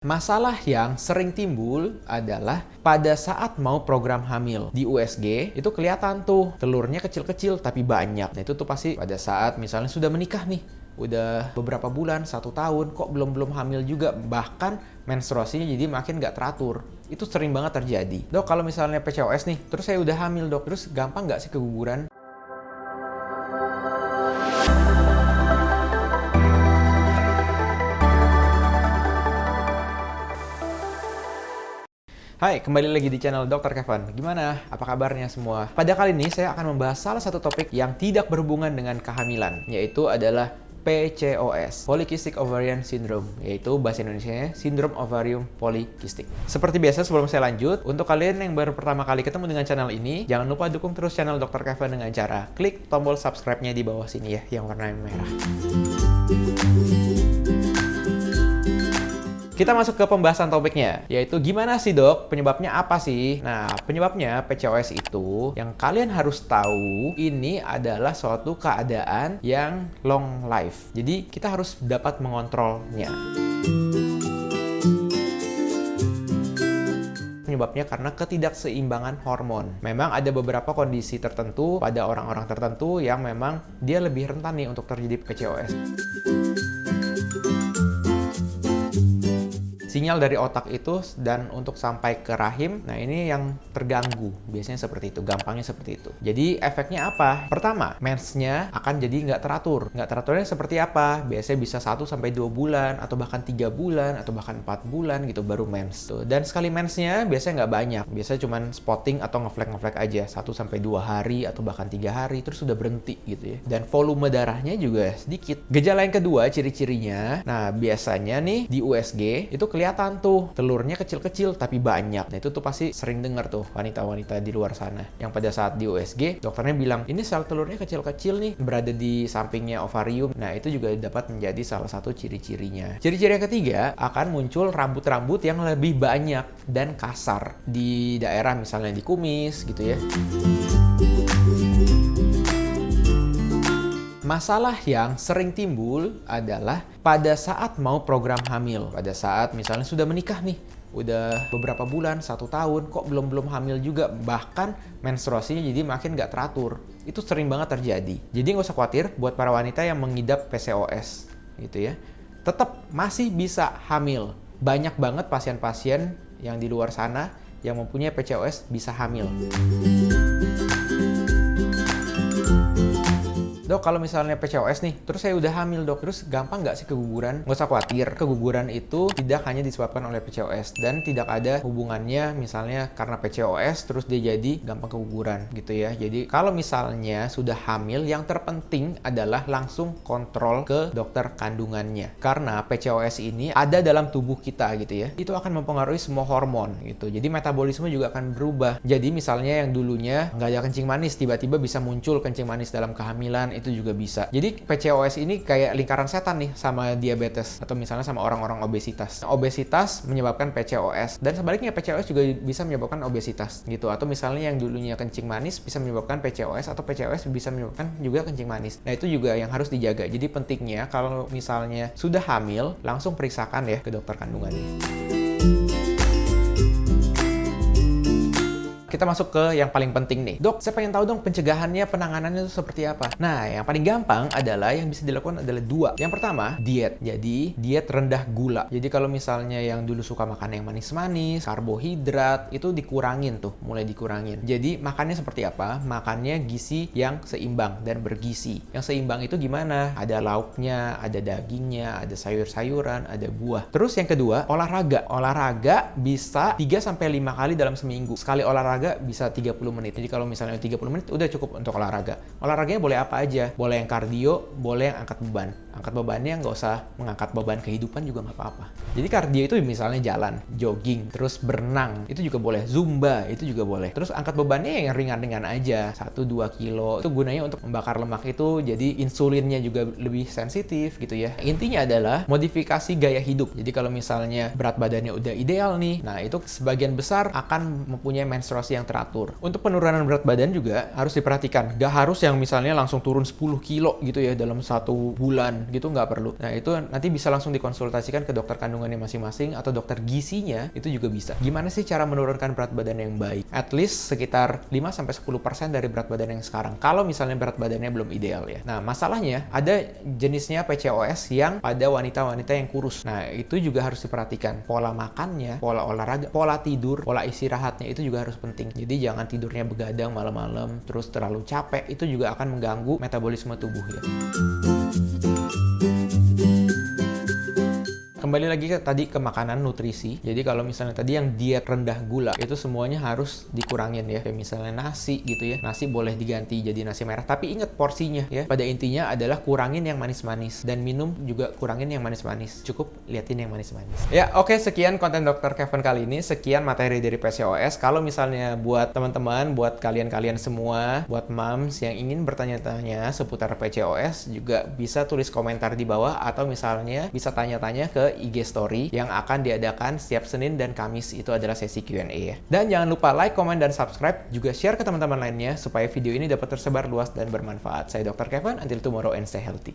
Masalah yang sering timbul adalah pada saat mau program hamil di USG itu kelihatan tuh telurnya kecil-kecil tapi banyak. Nah itu tuh pasti pada saat misalnya sudah menikah nih, udah beberapa bulan, 1 tahun, kok belum hamil juga, bahkan menstruasinya jadi makin nggak teratur. Itu sering banget terjadi. Dok, kalau misalnya PCOS nih, terus saya udah hamil dok, terus gampang nggak sih keguguran? Hai, kembali lagi di channel Dr. Kevin. Gimana? Apa kabarnya semua? Pada kali ini saya akan membahas salah satu topik yang tidak berhubungan dengan kehamilan, yaitu adalah PCOS, Polycystic Ovarian Syndrome, yaitu bahasa Indonesianya Sindrom Ovarium Polycystic. Seperti biasa sebelum saya lanjut, untuk kalian yang baru pertama kali ketemu dengan channel ini, jangan lupa dukung terus channel Dr. Kevin dengan cara klik tombol subscribe-nya di bawah sini ya, yang warna merah. Kita masuk ke pembahasan topiknya, yaitu gimana sih dok, penyebabnya apa sih? Nah, penyebabnya PCOS itu yang kalian harus tahu, ini adalah suatu keadaan yang long life. Jadi kita harus dapat mengontrolnya. Penyebabnya karena ketidakseimbangan hormon. Memang ada beberapa kondisi tertentu pada orang-orang tertentu yang memang dia lebih rentan nih untuk terjadi PCOS. Sinyal dari otak itu dan untuk sampai ke rahim, nah ini yang terganggu. Biasanya seperti itu, gampangnya seperti itu. Jadi efeknya apa? Pertama, mensnya akan jadi nggak teratur. Nggak teraturnya seperti apa? Biasanya bisa 1-2 bulan, atau bahkan 3 bulan, atau bahkan 4 bulan gitu baru mens. Tuh. Dan sekali mensnya biasanya nggak banyak. Biasanya cuma spotting atau ngeflek aja. 1-2 hari, atau bahkan 3 hari, terus sudah berhenti gitu ya. Dan volume darahnya juga sedikit. Gejala yang kedua, ciri-cirinya, nah biasanya nih di USG, itu kelihatan tuh telurnya kecil-kecil tapi banyak. Nah itu tuh pasti sering dengar tuh wanita-wanita di luar sana yang pada saat di USG dokternya bilang ini sel telurnya kecil-kecil nih berada di sampingnya ovarium. Nah itu juga dapat menjadi salah satu ciri-cirinya. Ciri-ciri yang ketiga akan muncul rambut-rambut yang lebih banyak dan kasar di daerah misalnya di kumis gitu ya. Masalah yang sering timbul adalah pada saat mau program hamil. Pada saat misalnya sudah menikah nih, udah beberapa bulan, 1 tahun, kok belum hamil juga, bahkan menstruasinya jadi makin nggak teratur. Itu sering banget terjadi. Jadi nggak usah khawatir buat para wanita yang mengidap PCOS gitu ya. Tetap masih bisa hamil. Banyak banget pasien-pasien yang di luar sana yang mempunyai PCOS bisa hamil. Dok, kalau misalnya PCOS nih, terus saya udah hamil dok, terus gampang nggak sih keguguran? Nggak usah khawatir, keguguran itu tidak hanya disebabkan oleh PCOS dan tidak ada hubungannya misalnya karena PCOS terus dia jadi gampang keguguran gitu ya. Jadi kalau misalnya sudah hamil, yang terpenting adalah langsung kontrol ke dokter kandungannya. Karena PCOS ini ada dalam tubuh kita gitu ya, itu akan mempengaruhi semua hormon gitu. Jadi metabolisme juga akan berubah. Jadi misalnya yang dulunya nggak ada kencing manis, tiba-tiba bisa muncul kencing manis dalam kehamilan, itu juga bisa. Jadi PCOS ini kayak lingkaran setan nih sama diabetes atau misalnya sama orang-orang obesitas. Obesitas menyebabkan PCOS dan sebaliknya PCOS juga bisa menyebabkan obesitas gitu. Atau misalnya yang dulunya kencing manis bisa menyebabkan PCOS atau PCOS bisa menyebabkan juga kencing manis. Nah itu juga yang harus dijaga. Jadi pentingnya kalau misalnya sudah hamil langsung periksakan ya ke dokter kandungannya. Kita masuk ke yang paling penting nih. Dok, saya pengen tahu dong pencegahannya, penanganannya itu seperti apa? Nah, yang paling gampang adalah yang bisa dilakukan adalah 2. Yang pertama, diet. Jadi, diet rendah gula. Jadi kalau misalnya yang dulu suka makan yang manis-manis, karbohidrat, itu dikurangin tuh, mulai dikurangin. Jadi, makannya seperti apa? Makannya gizi yang seimbang dan bergizi. Yang seimbang itu gimana? Ada lauknya, ada dagingnya, ada sayur-sayuran, ada buah. Terus yang kedua, olahraga. Olahraga bisa 3-5 kali dalam seminggu. Sekali olahraga bisa 30 menit. Jadi kalau misalnya 30 menit udah cukup untuk olahraga. Olahraganya boleh apa aja. Boleh yang kardio, boleh yang angkat beban. Angkat bebannya nggak usah mengangkat beban kehidupan juga nggak apa-apa. Jadi kardio itu misalnya jalan, jogging, terus berenang, itu juga boleh. Zumba, itu juga boleh. Terus angkat bebannya yang ringan-ringan aja, 1-2 kilo. Itu gunanya untuk membakar lemak itu, jadi insulinnya juga lebih sensitif gitu ya. Intinya adalah modifikasi gaya hidup. Jadi kalau misalnya berat badannya udah ideal nih, nah itu sebagian besar akan mempunyai menstruasi fluktuasi yang teratur. Untuk penurunan berat badan juga harus diperhatikan. Gak harus yang misalnya langsung turun 10 kilo gitu ya dalam 1 bulan gitu, nggak perlu. Nah itu nanti bisa langsung dikonsultasikan ke dokter kandungannya masing-masing atau dokter gizinya, itu juga bisa. Gimana sih cara menurunkan berat badan yang baik? At least sekitar 5-10% dari berat badan yang sekarang. Kalau misalnya berat badannya belum ideal ya. Nah masalahnya ada jenisnya PCOS yang pada wanita-wanita yang kurus. Nah itu juga harus diperhatikan. Pola makannya, pola olahraga, pola tidur, pola istirahatnya itu juga harus penting. Jadi jangan tidurnya begadang malam-malam, terus terlalu capek, itu juga akan mengganggu metabolisme tubuh ya. Kembali lagi ke makanan nutrisi. Jadi kalau misalnya tadi yang diet rendah gula, itu semuanya harus dikurangin ya. Kayak misalnya nasi gitu ya. Nasi boleh diganti jadi nasi merah, tapi ingat porsinya ya. Pada intinya adalah kurangin yang manis-manis, dan minum juga kurangin yang manis-manis. Cukup liatin yang manis-manis. Ya, oke, sekian konten Dr. Kevin kali ini. Sekian materi dari PCOS. Kalau misalnya buat teman-teman, buat kalian-kalian semua, buat moms yang ingin bertanya-tanya seputar PCOS, juga bisa tulis komentar di bawah, atau misalnya bisa tanya-tanya ke IG Story yang akan diadakan setiap Senin dan Kamis. Itu adalah sesi Q&A ya. Dan jangan lupa like, komen, dan subscribe. Juga share ke teman-teman lainnya supaya video ini dapat tersebar luas dan bermanfaat. Saya Dr. Kevin, until tomorrow and stay healthy.